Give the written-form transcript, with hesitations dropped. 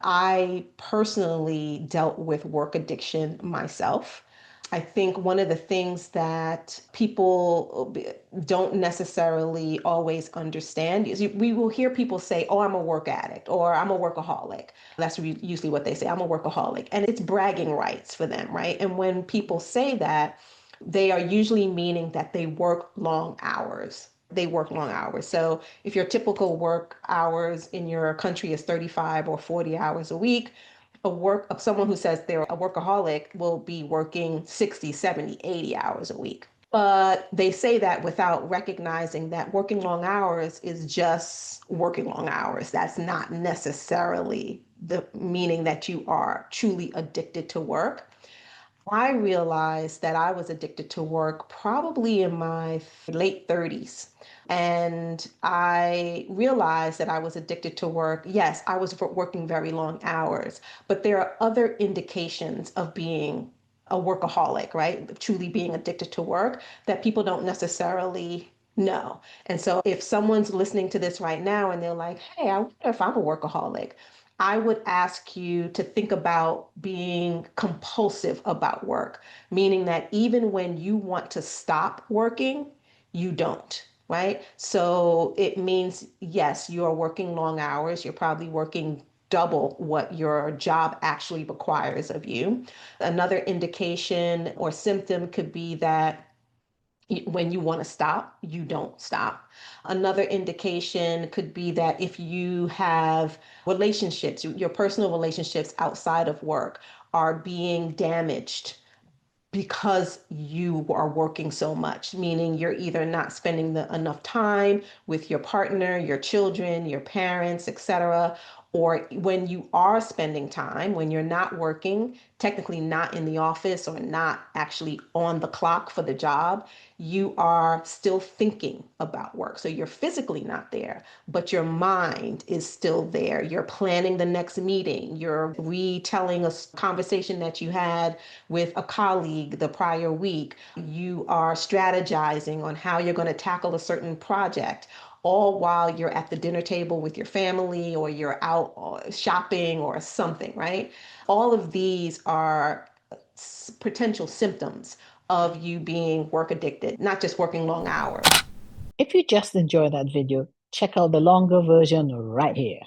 I personally dealt with work addiction myself. I think one of the things that people don't necessarily always understand is we will hear people say, oh, I'm a work addict or I'm a workaholic. That's usually what they say, I'm a workaholic. And it's bragging rights for them, right? And when people say that, they are usually meaning that they work long hours. They work long hours. So if your typical work hours in your country is 35 or 40 hours a week, someone who says they're a workaholic will be working 60, 70, 80 hours a week. But they say that without recognizing that working long hours is just working long hours. That's not necessarily the meaning that you are truly addicted to work. I realized that I was addicted to work probably in my late 30s. And I realized that I was addicted to work. Yes, I was working very long hours, but there are other indications of being a workaholic, right? Truly being addicted to work that people don't necessarily know. And so if someone's listening to this right now and they're like, hey, I wonder if I'm a workaholic, I would ask you to think about being compulsive about work, meaning that even when you want to stop working, you don't, right? So it means, yes, you're working long hours. You're probably working double what your job actually requires of you. Another indication or symptom could be that when you want to stop, you don't stop. Another indication could be that if you have relationships, your personal relationships outside of work are being damaged because you are working so much, meaning you're either not spending enough time with your partner, your children, your parents, etc. Or when you are spending time, when you're not working, technically not in the office or not actually on the clock for the job, you are still thinking about work. So you're physically not there, but your mind is still there. You're planning the next meeting. You're retelling a conversation that you had with a colleague the prior week. You are strategizing on how you're going to tackle a certain project, all while you're at the dinner table with your family or you're out shopping or something, right? All of these are potential symptoms of you being work addicted, not just working long hours. If you just enjoyed that video, check out the longer version right here.